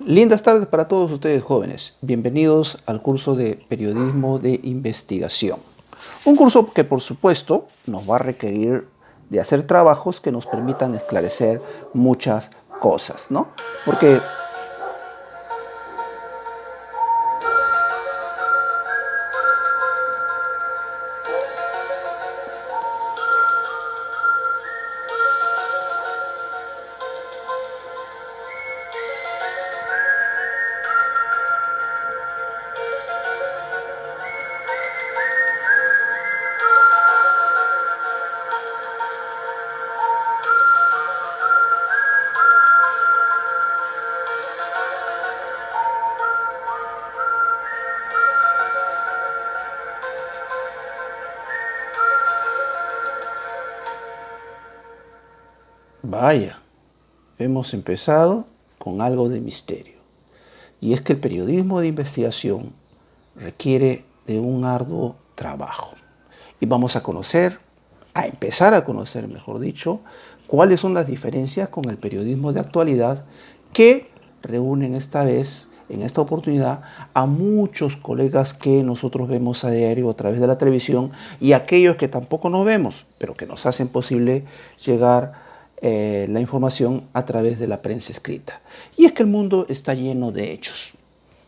Lindas tardes para todos ustedes jóvenes. Bienvenidos al curso de Periodismo de Investigación. Un curso que por supuesto nos va a requerir de hacer trabajos que nos permitan esclarecer muchas cosas, ¿no? Porque vaya, hemos empezado con algo de misterio. Y es que el periodismo de investigación requiere de un arduo trabajo. Y vamos a empezar a conocer, mejor dicho, cuáles son las diferencias con el periodismo de actualidad que reúnen esta vez, en esta oportunidad, a muchos colegas que nosotros vemos a diario a través de la televisión y aquellos que tampoco nos vemos, pero que nos hacen posible llegar la información a través de la prensa escrita. Y es que el mundo está lleno de hechos.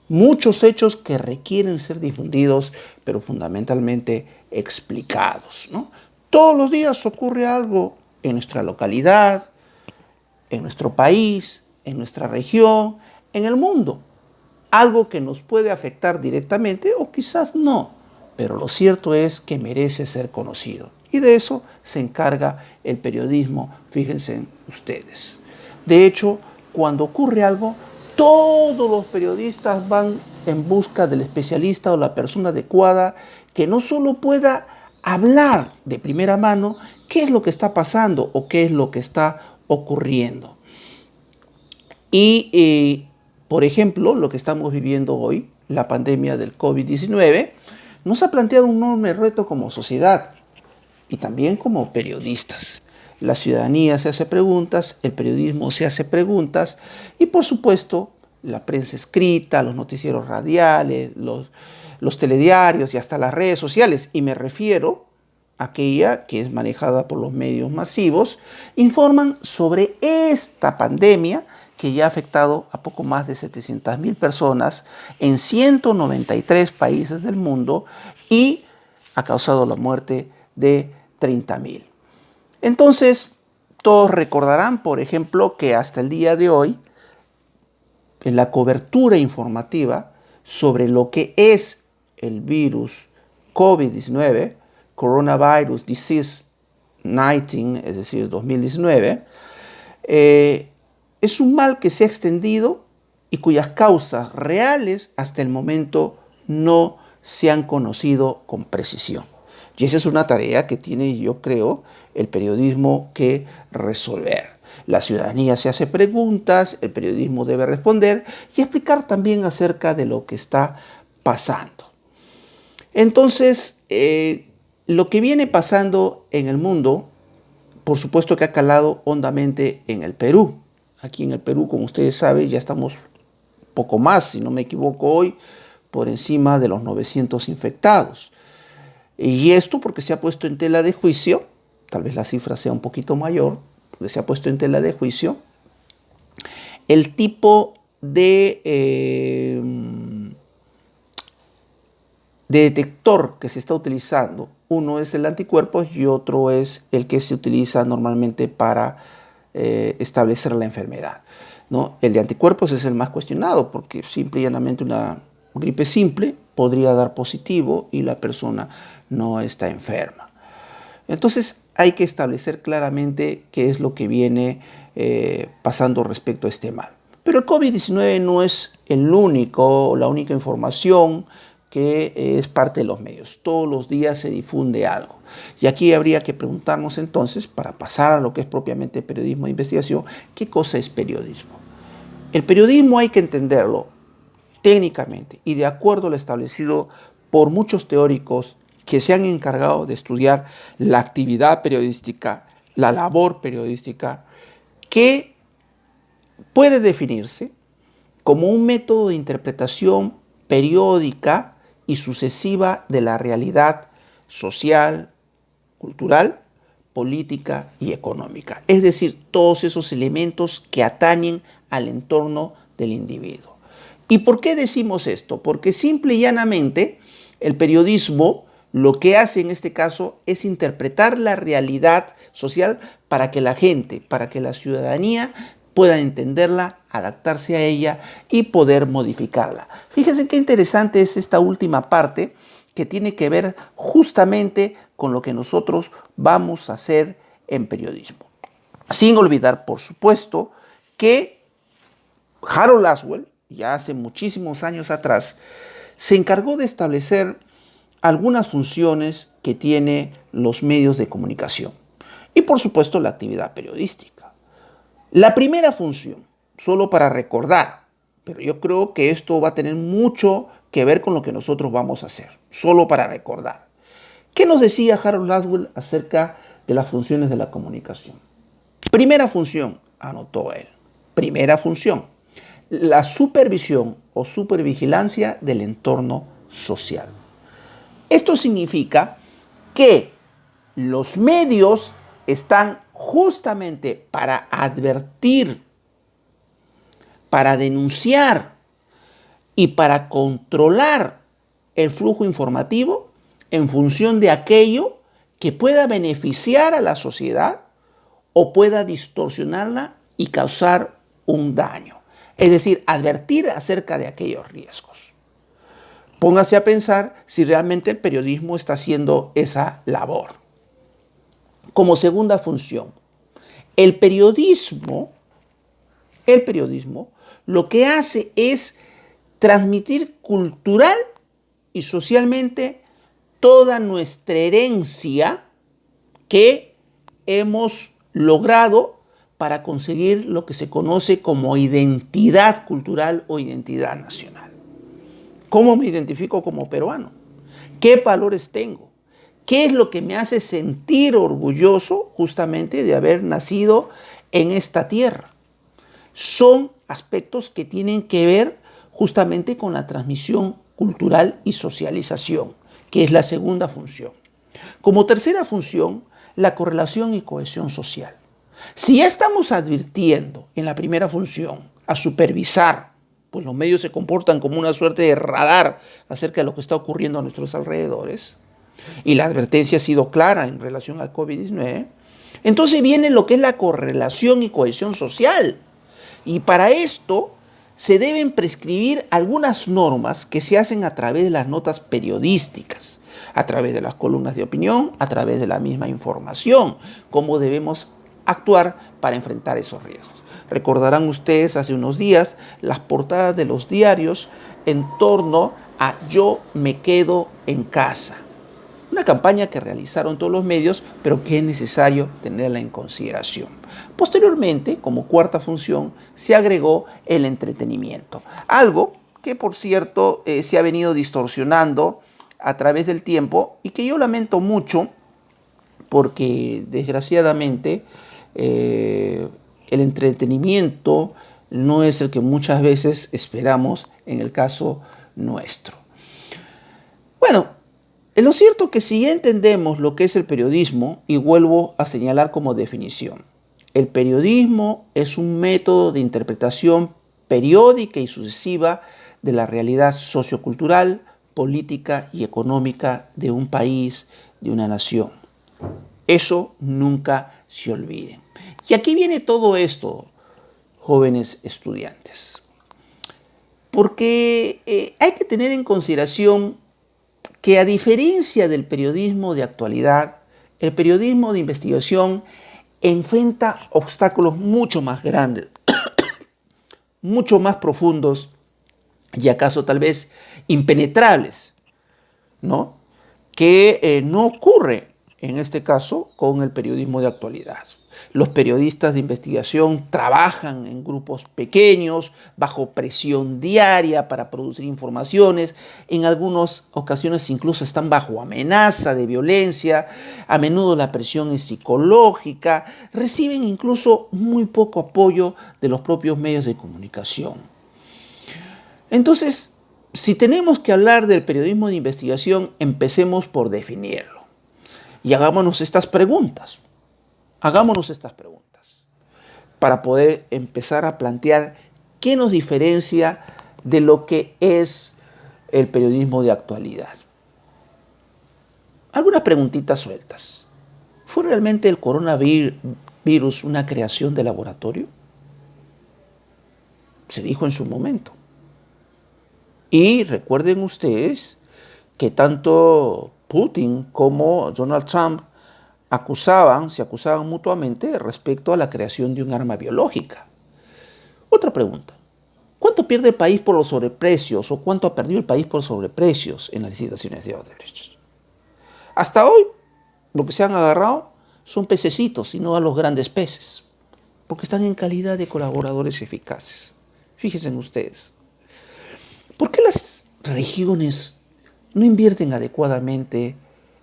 Muchos hechos que requieren ser difundidos, pero fundamentalmente explicados, ¿no? Todos los días ocurre algo en nuestra localidad, en nuestro país, en nuestra región, en el mundo. Algo que nos puede afectar directamente o quizás no, pero lo cierto es que merece ser conocido. Y de eso se encarga el periodismo, fíjense ustedes. De hecho, cuando ocurre algo, todos los periodistas van en busca del especialista o la persona adecuada que no solo pueda hablar de primera mano qué es lo que está pasando o qué es lo que está ocurriendo. Por ejemplo, lo que estamos viviendo hoy, la pandemia del COVID-19, nos ha planteado un enorme reto como sociedad y también como periodistas. La ciudadanía se hace preguntas, el periodismo se hace preguntas y por supuesto la prensa escrita, los noticieros radiales, los telediarios y hasta las redes sociales, y me refiero a aquella que es manejada por los medios masivos, informan sobre esta pandemia que ya ha afectado a poco más de 700.000 personas en 193 países del mundo y ha causado la muerte de 30.000. Entonces, todos recordarán, por ejemplo, que hasta el día de hoy, en la cobertura informativa sobre lo que es el virus COVID-19, Coronavirus Disease 19, es decir, 2019, es un mal que se ha extendido y cuyas causas reales hasta el momento no se han conocido con precisión. Y esa es una tarea que tiene, yo creo, el periodismo que resolver. La ciudadanía se hace preguntas, el periodismo debe responder y explicar también acerca de lo que está pasando. Entonces, lo que viene pasando en el mundo, por supuesto que ha calado hondamente en el Perú. Aquí en el Perú, como ustedes saben, ya estamos poco más, si no me equivoco hoy, por encima de los 900 infectados. Y esto porque se ha puesto en tela de juicio, tal vez la cifra sea un poquito mayor, porque se ha puesto en tela de juicio, el tipo de detector que se está utilizando. Uno es el anticuerpos y otro es el que se utiliza normalmente para establecer la enfermedad, ¿no? El de anticuerpos es el más cuestionado porque simple y llanamente una gripe simple podría dar positivo y la persona no está enferma. Entonces hay que establecer claramente qué es lo que viene pasando respecto a este mal. Pero el COVID-19 no es la única información que es parte de los medios. Todos los días se difunde algo. Y aquí habría que preguntarnos entonces, para pasar a lo que es propiamente periodismo de investigación, ¿qué cosa es periodismo? El periodismo hay que entenderlo técnicamente y de acuerdo a lo establecido por muchos teóricos que se han encargado de estudiar la actividad periodística, la labor periodística, que puede definirse como un método de interpretación periódica y sucesiva de la realidad social, cultural, política y económica. Es decir, todos esos elementos que atañen al entorno del individuo. ¿Y por qué decimos esto? Porque simple y llanamente el periodismo lo que hace en este caso es interpretar la realidad social para que la gente, para que la ciudadanía pueda entenderla, adaptarse a ella y poder modificarla. Fíjense qué interesante es esta última parte que tiene que ver justamente con lo que nosotros vamos a hacer en periodismo. Sin olvidar, por supuesto, que Harold Laswell, ya hace muchísimos años atrás, se encargó de establecer algunas funciones que tiene los medios de comunicación y, por supuesto, la actividad periodística. La primera función, solo para recordar, pero yo creo que esto va a tener mucho que ver con lo que nosotros vamos a hacer, solo para recordar. ¿Qué nos decía Harold Laswell acerca de las funciones de la comunicación? Primera función, anotó él, primera función, la supervisión o supervigilancia del entorno social. Esto significa que los medios están justamente para advertir, para denunciar y para controlar el flujo informativo en función de aquello que pueda beneficiar a la sociedad o pueda distorsionarla y causar un daño. Es decir, advertir acerca de aquellos riesgos. Póngase a pensar si realmente el periodismo está haciendo esa labor. Como segunda función, el periodismo lo que hace es transmitir cultural y socialmente toda nuestra herencia que hemos logrado para conseguir lo que se conoce como identidad cultural o identidad nacional. ¿Cómo me identifico como peruano? ¿Qué valores tengo? ¿Qué es lo que me hace sentir orgulloso justamente de haber nacido en esta tierra? Son aspectos que tienen que ver justamente con la transmisión cultural y socialización, que es la segunda función. Como tercera función, la correlación y cohesión social. Si ya estamos advirtiendo en la primera función a supervisar, pues los medios se comportan como una suerte de radar acerca de lo que está ocurriendo a nuestros alrededores, y la advertencia ha sido clara en relación al COVID-19, entonces viene lo que es la correlación y cohesión social. Y para esto se deben prescribir algunas normas que se hacen a través de las notas periodísticas, a través de las columnas de opinión, a través de la misma información, cómo debemos actuar para enfrentar esos riesgos. Recordarán ustedes hace unos días las portadas de los diarios en torno a Yo me quedo en casa. Una campaña que realizaron todos los medios, pero que es necesario tenerla en consideración. Posteriormente, como cuarta función, se agregó el entretenimiento. Algo que, por cierto, se ha venido distorsionando a través del tiempo y que yo lamento mucho porque, desgraciadamente, el entretenimiento no es el que muchas veces esperamos en el caso nuestro. Bueno, lo cierto es que si ya entendemos lo que es el periodismo, y vuelvo a señalar como definición, el periodismo es un método de interpretación periódica y sucesiva de la realidad sociocultural, política y económica de un país, de una nación. Eso nunca se olvide. Y aquí viene todo esto, jóvenes estudiantes, porque hay que tener en consideración que a diferencia del periodismo de actualidad, el periodismo de investigación enfrenta obstáculos mucho más grandes, mucho más profundos y acaso tal vez impenetrables, ¿no? Que no ocurre en este caso con el periodismo de actualidad. Los periodistas de investigación trabajan en grupos pequeños, bajo presión diaria para producir informaciones. En algunas ocasiones incluso están bajo amenaza de violencia. A menudo la presión es psicológica. Reciben incluso muy poco apoyo de los propios medios de comunicación. Entonces, si tenemos que hablar del periodismo de investigación, empecemos por definirlo. Y hagámonos estas preguntas. Hagámonos estas preguntas para poder empezar a plantear qué nos diferencia de lo que es el periodismo de actualidad. Algunas preguntitas sueltas. ¿Fue realmente el coronavirus una creación de laboratorio? Se dijo en su momento. Y recuerden ustedes que tanto Putin como Donald Trump se acusaban mutuamente respecto a la creación de un arma biológica. Otra pregunta. ¿Cuánto pierde el país por los sobreprecios o cuánto ha perdido el país por sobreprecios en las licitaciones de Odebrecht? Hasta hoy, lo que se han agarrado son pececitos y no a los grandes peces, porque están en calidad de colaboradores eficaces. Fíjense en ustedes. ¿Por qué las regiones no invierten adecuadamente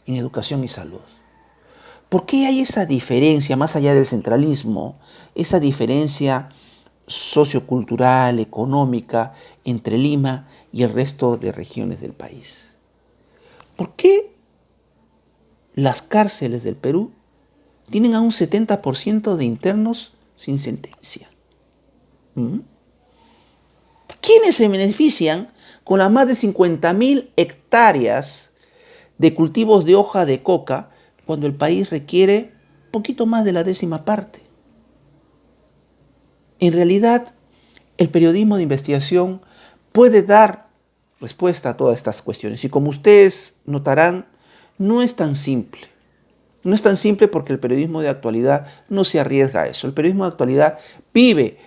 en educación y salud? ¿Por qué hay esa diferencia, más allá del centralismo, esa diferencia sociocultural, económica, entre Lima y el resto de regiones del país? ¿Por qué las cárceles del Perú tienen a un 70% de internos sin sentencia? ¿Quiénes se benefician con las más de 50.000 hectáreas de cultivos de hoja de coca cuando el país requiere poquito más de la 10ª parte? En realidad, el periodismo de investigación puede dar respuesta a todas estas cuestiones. Y como ustedes notarán, no es tan simple. No es tan simple porque el periodismo de actualidad no se arriesga a eso. El periodismo de actualidad vive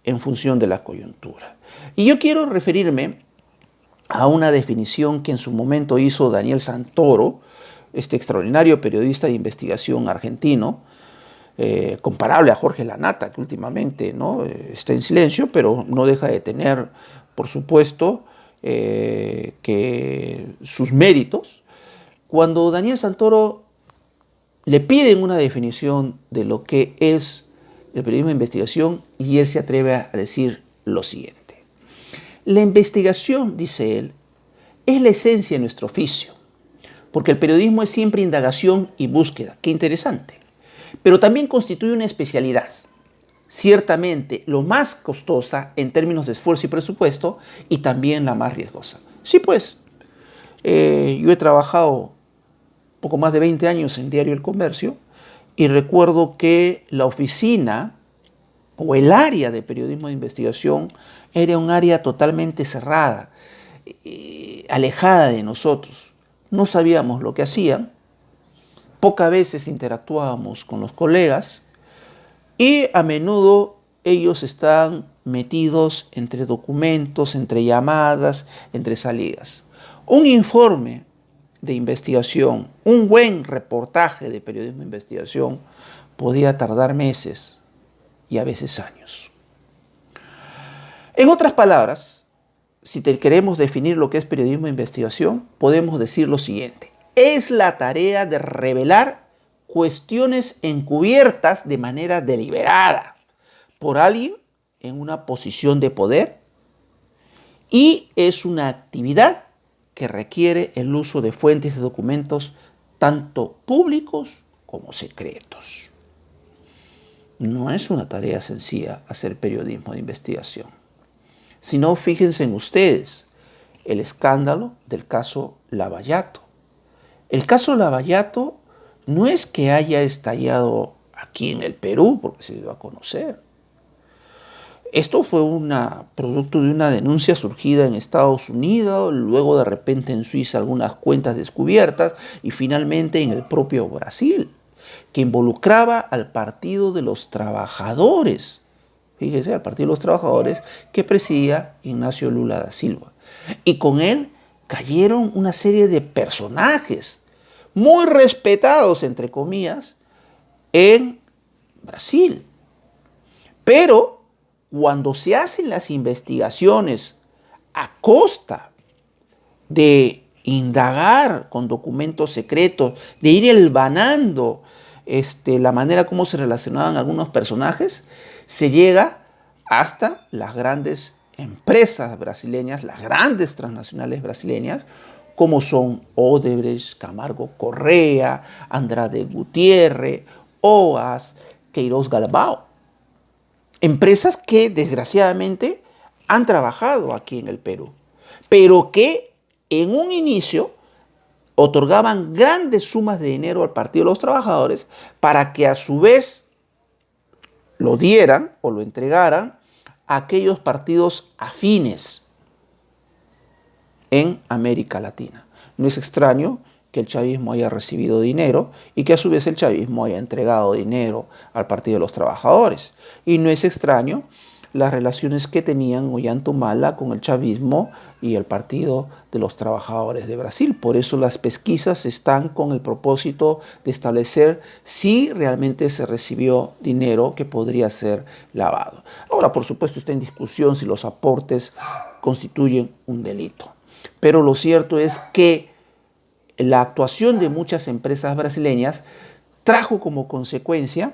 en función de la coyuntura. Y yo quiero referirme a una definición que en su momento hizo Daniel Santoro, este extraordinario periodista de investigación argentino, comparable a Jorge Lanata, que últimamente, ¿no?, está en silencio, pero no deja de tener, por supuesto, que sus méritos. Cuando Daniel Santoro le piden una definición de lo que es el periodismo de investigación, y él se atreve a decir lo siguiente. La investigación, dice él, es la esencia de nuestro oficio, porque el periodismo es siempre indagación y búsqueda. Qué interesante. Pero también constituye una especialidad, ciertamente lo más costosa en términos de esfuerzo y presupuesto, y también la más riesgosa. Sí, pues, yo he trabajado poco más de 20 años en Diario El Comercio y recuerdo que la oficina o el área de periodismo de investigación era un área totalmente cerrada, alejada de nosotros. No sabíamos lo que hacían, pocas veces interactuábamos con los colegas y a menudo ellos están metidos entre documentos, entre llamadas, entre salidas. Un informe de investigación, un buen reportaje de periodismo de investigación podía tardar meses y a veces años. En otras palabras, si queremos definir lo que es periodismo de investigación, podemos decir lo siguiente. Es la tarea de revelar cuestiones encubiertas de manera deliberada por alguien en una posición de poder, y es una actividad que requiere el uso de fuentes de documentos tanto públicos como secretos. No es una tarea sencilla hacer periodismo de investigación. Si no, fíjense en ustedes el escándalo del caso Lavallato. El caso Lavallato no es que haya estallado aquí en el Perú porque se dio a conocer. Esto fue producto de una denuncia surgida en Estados Unidos, luego de repente en Suiza algunas cuentas descubiertas y finalmente en el propio Brasil, que involucraba al Partido de los Trabajadores. Fíjese, al Partido de los Trabajadores que presidía Ignacio Lula da Silva. Y con él cayeron una serie de personajes muy respetados, entre comillas, en Brasil. Pero cuando se hacen las investigaciones a costa de indagar con documentos secretos, de ir hilvanando la manera como se relacionaban algunos personajes, se llega hasta las grandes empresas brasileñas, las grandes transnacionales brasileñas, como son Odebrecht, Camargo Correa, Andrade Gutiérrez, OAS, Queiroz Galbao. Empresas que desgraciadamente han trabajado aquí en el Perú, pero que en un inicio otorgaban grandes sumas de dinero al Partido de los Trabajadores para que a su vez lo dieran o lo entregaran a aquellos partidos afines en América Latina. No es extraño que el chavismo haya recibido dinero y que a su vez el chavismo haya entregado dinero al Partido de los Trabajadores. Y no es extraño las relaciones que tenían Ollantumala con el chavismo y el Partido de los Trabajadores de Brasil. Por eso las pesquisas están con el propósito de establecer si realmente se recibió dinero que podría ser lavado. Ahora, por supuesto, está en discusión si los aportes constituyen un delito. Pero lo cierto es que la actuación de muchas empresas brasileñas trajo como consecuencia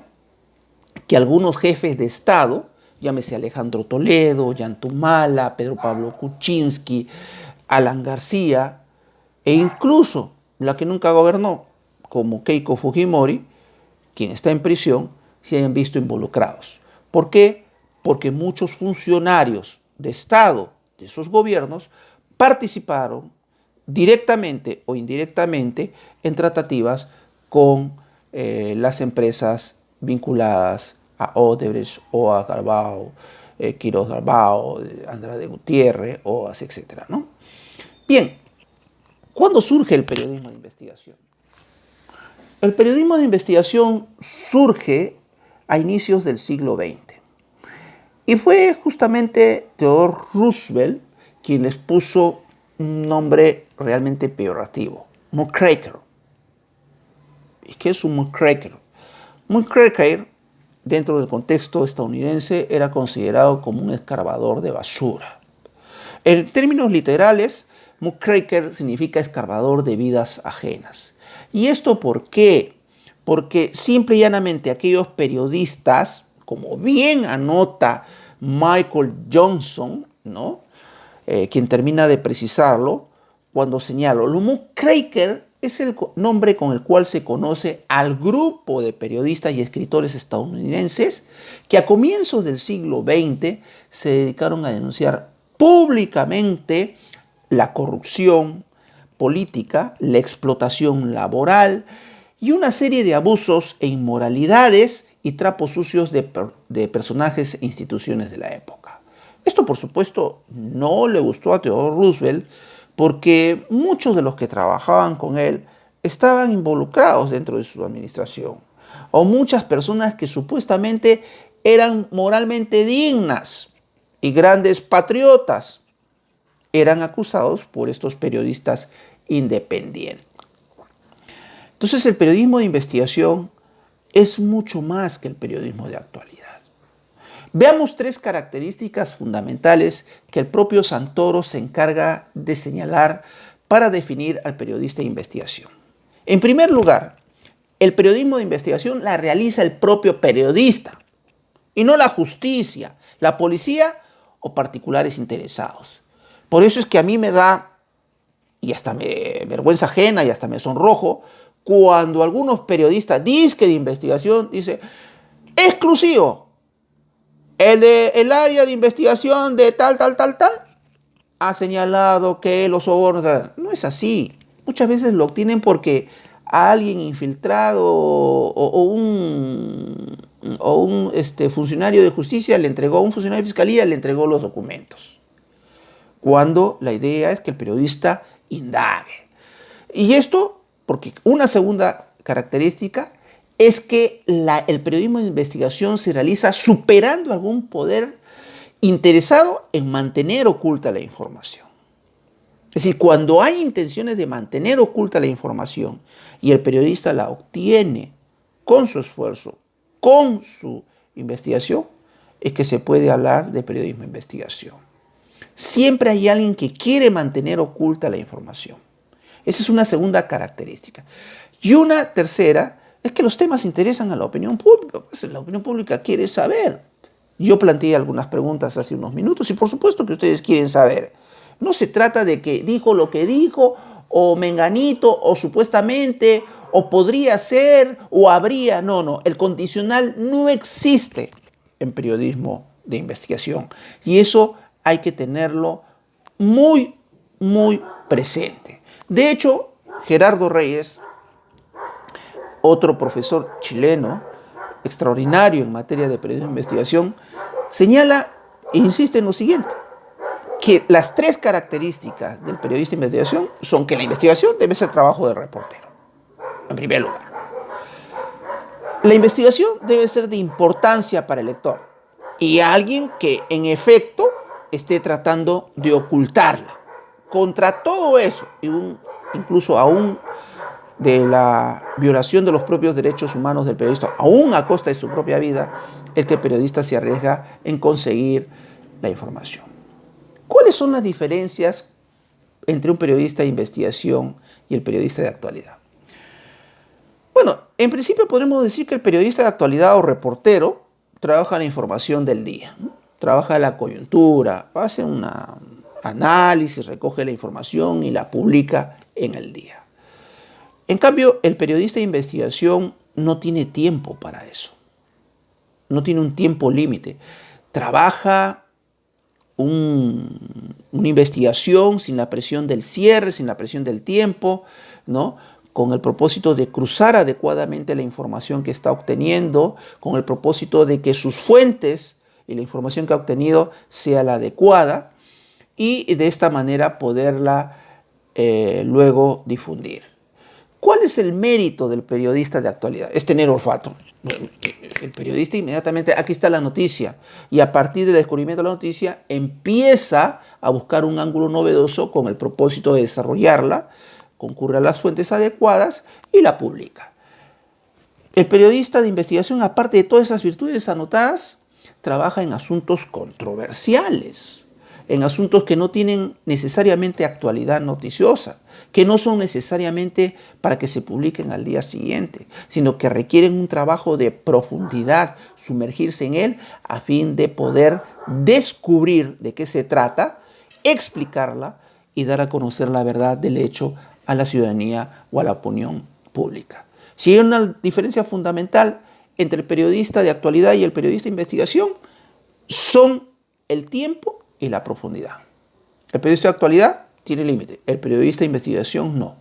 que algunos jefes de Estado, llámese Alejandro Toledo, Ollantumala, Pedro Pablo Kuczynski, Alan García, e incluso la que nunca gobernó, como Keiko Fujimori, quien está en prisión, se hayan visto involucrados. ¿Por qué? Porque muchos funcionarios de Estado de esos gobiernos participaron directamente o indirectamente en tratativas con las empresas vinculadas a Odebrecht, o a Galbao, Queiroz Galbao, Andrade Gutiérrez, OAS, etc., ¿no? Bien, ¿cuándo surge el periodismo de investigación? El periodismo de investigación surge a inicios del siglo XX y fue justamente Theodore Roosevelt quien les puso un nombre realmente peyorativo, muckraker. ¿Y qué es un muckraker? Muckraker, dentro del contexto estadounidense, era considerado como un escarbador de basura. En términos literales, muckraker significa escarbador de vidas ajenas. ¿Y esto por qué? Porque simple y llanamente aquellos periodistas, como bien anota Michael Johnson, ¿no? Quien termina de precisarlo, cuando señalo, lo muckraker es el nombre con el cual se conoce al grupo de periodistas y escritores estadounidenses que a comienzos del siglo XX se dedicaron a denunciar públicamente la corrupción política, la explotación laboral y una serie de abusos e inmoralidades y trapos sucios de personajes e instituciones de la época. Esto, por supuesto, no le gustó a Theodore Roosevelt porque muchos de los que trabajaban con él estaban involucrados dentro de su administración, o muchas personas que supuestamente eran moralmente dignas y grandes patriotas eran acusados por estos periodistas independientes. Entonces, el periodismo de investigación es mucho más que el periodismo de actualidad. Veamos tres características fundamentales que el propio Santoro se encarga de señalar para definir al periodista de investigación. En primer lugar, el periodismo de investigación la realiza el propio periodista y no la justicia, la policía o particulares interesados. Por eso es que a mí me da, y hasta me vergüenza ajena y hasta me sonrojo, cuando algunos periodistas disque de investigación dicen, exclusivo, el área de investigación de tal, ha señalado que los sobornos... No es así. Muchas veces lo obtienen porque a alguien infiltrado o un funcionario de justicia le entregó, un funcionario de fiscalía le entregó los documentos. Cuando la idea es que el periodista indague. Y esto porque una segunda característica es que el periodismo de investigación se realiza superando algún poder interesado en mantener oculta la información. Es decir, cuando hay intenciones de mantener oculta la información y el periodista la obtiene con su esfuerzo, con su investigación, es que se puede hablar de periodismo de investigación. Siempre hay alguien que quiere mantener oculta la información. Esa es una segunda característica. Y una tercera es que los temas interesan a la opinión pública. Pues la opinión pública quiere saber. Yo planteé algunas preguntas hace unos minutos y por supuesto que ustedes quieren saber. No se trata de que dijo lo que dijo, o menganito, o supuestamente, o podría ser, o habría. No, no, el condicional no existe en periodismo de investigación. Y eso hay que tenerlo muy, muy presente. De hecho, Gerardo Reyes, otro profesor chileno, extraordinario en materia de periodismo de investigación, señala e insiste en lo siguiente, que las tres características del periodista de investigación son que la investigación debe ser trabajo de reportero, en primer lugar. La investigación debe ser de importancia para el lector y alguien que en efecto esté tratando de ocultarla. Contra todo eso, incluso aún de la violación de los propios derechos humanos del periodista, aún a costa de su propia vida, el que el periodista se arriesga en conseguir la información. ¿Cuáles son las diferencias entre un periodista de investigación y el periodista de actualidad? Bueno, en principio podemos decir que el periodista de actualidad o reportero trabaja la información del día, ¿no? Trabaja la coyuntura, hace un análisis, recoge la información y la publica en el día. En cambio, el periodista de investigación no tiene tiempo para eso, no tiene un tiempo límite. Trabaja una investigación sin la presión del cierre, sin la presión del tiempo, ¿no? Con el propósito de cruzar adecuadamente la información que está obteniendo, con el propósito de que sus fuentes y la información que ha obtenido sea la adecuada y de esta manera poderla luego difundir. ¿Cuál es el mérito del periodista de actualidad? Es tener olfato. El periodista inmediatamente, aquí está la noticia, y a partir del descubrimiento de la noticia empieza a buscar un ángulo novedoso con el propósito de desarrollarla, concurre a las fuentes adecuadas y la publica. El periodista de investigación, aparte de todas esas virtudes anotadas, trabaja en asuntos controversiales, en asuntos que no tienen necesariamente actualidad noticiosa, que no son necesariamente para que se publiquen al día siguiente, sino que requieren un trabajo de profundidad, sumergirse en él a fin de poder descubrir de qué se trata, explicarla y dar a conocer la verdad del hecho a la ciudadanía o a la opinión pública. Si hay una diferencia fundamental entre el periodista de actualidad y el periodista de investigación, son el tiempo y la profundidad. El periodista de actualidad tiene límite, el periodista de investigación no.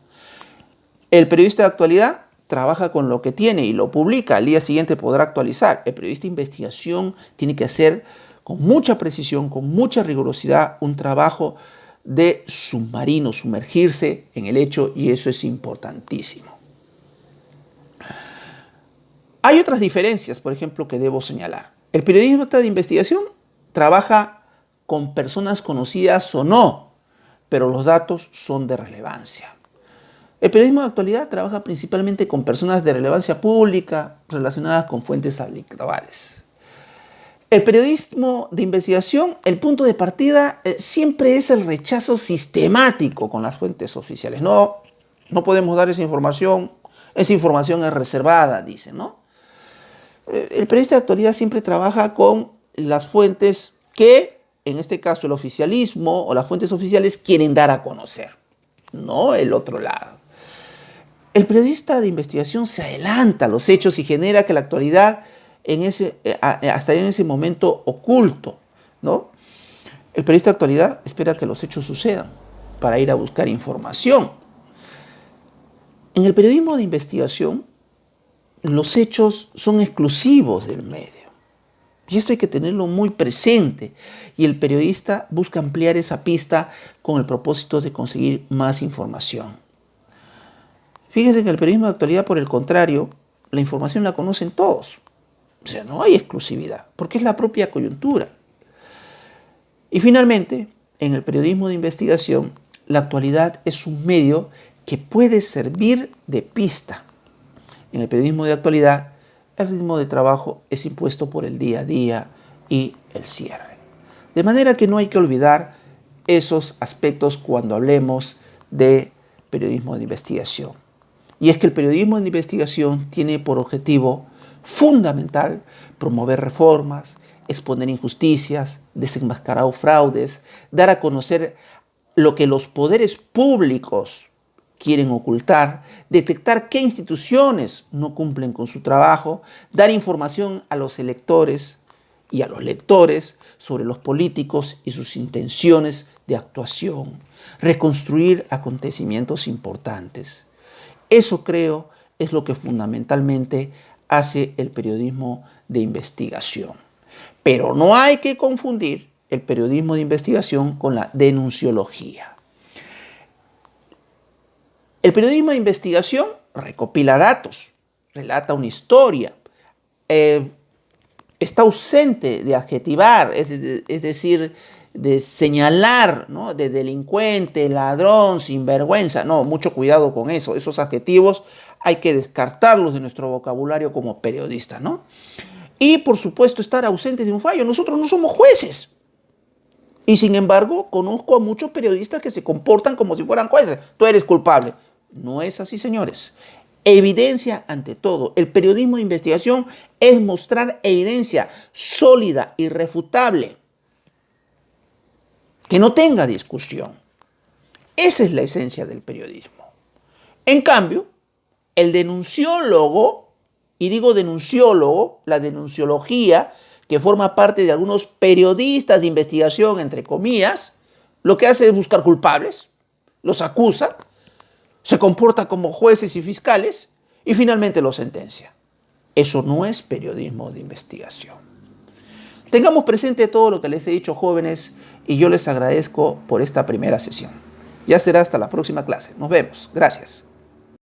El periodista de actualidad trabaja con lo que tiene y lo publica, al día siguiente podrá actualizar. El periodista de investigación tiene que hacer con mucha precisión, con mucha rigurosidad, un trabajo de submarino, sumergirse en el hecho, y eso es importantísimo. Hay otras diferencias, por ejemplo, que debo señalar. El periodista de investigación trabaja con personas conocidas o no, pero los datos son de relevancia. El periodismo de actualidad trabaja principalmente con personas de relevancia pública relacionadas con fuentes habituales. El periodismo de investigación, el punto de partida siempre es el rechazo sistemático con las fuentes oficiales. No podemos dar esa información es reservada, dicen, ¿no? El periodista de actualidad siempre trabaja con las fuentes que, en este caso el oficialismo o las fuentes oficiales, quieren dar a conocer, no el otro lado. El periodista de investigación se adelanta a los hechos y genera que la actualidad hasta en ese momento oculto, ¿no? El periodista de actualidad espera que los hechos sucedan para ir a buscar información. En el periodismo de investigación, los hechos son exclusivos del medio. Y esto hay que tenerlo muy presente. Y el periodista busca ampliar esa pista con el propósito de conseguir más información. Fíjense que el periodismo de actualidad, por el contrario, la información la conocen todos. O sea, no hay exclusividad, porque es la propia coyuntura. Y finalmente, en el periodismo de investigación, la actualidad es un medio que puede servir de pista. En el periodismo de actualidad, el ritmo de trabajo es impuesto por el día a día y el cierre. De manera que no hay que olvidar esos aspectos cuando hablemos de periodismo de investigación. Y es que el periodismo de investigación tiene por objetivo fundamental promover reformas, exponer injusticias, desenmascarar fraudes, dar a conocer lo que los poderes públicos quieren ocultar, detectar qué instituciones no cumplen con su trabajo, dar información a los electores y a los lectores sobre los políticos y sus intenciones de actuación, reconstruir acontecimientos importantes. Eso creo es lo que fundamentalmente hace el periodismo de investigación. Pero no hay que confundir el periodismo de investigación con la denunciología. El periodismo de investigación recopila datos, relata una historia, está ausente de adjetivar, es decir, de señalar, ¿no?, de delincuente, ladrón, sinvergüenza. No, mucho cuidado con eso. Esos adjetivos hay que descartarlos de nuestro vocabulario como periodistas, ¿no? Y, por supuesto, estar ausente de un fallo. Nosotros no somos jueces. Y, sin embargo, conozco a muchos periodistas que se comportan como si fueran jueces. Tú eres culpable. No es así, señores. Evidencia ante todo. El periodismo de investigación es mostrar evidencia sólida, irrefutable, que no tenga discusión. Esa es la esencia del periodismo. En cambio, el denunciólogo, y digo denunciólogo, la denunciología, que forma parte de algunos periodistas de investigación, entre comillas, lo que hace es buscar culpables, los acusa, se comporta como jueces y fiscales y finalmente los sentencia. Eso no es periodismo de investigación. Tengamos presente todo lo que les he dicho, jóvenes, y yo les agradezco por esta primera sesión. Ya será hasta la próxima clase. Nos vemos. Gracias.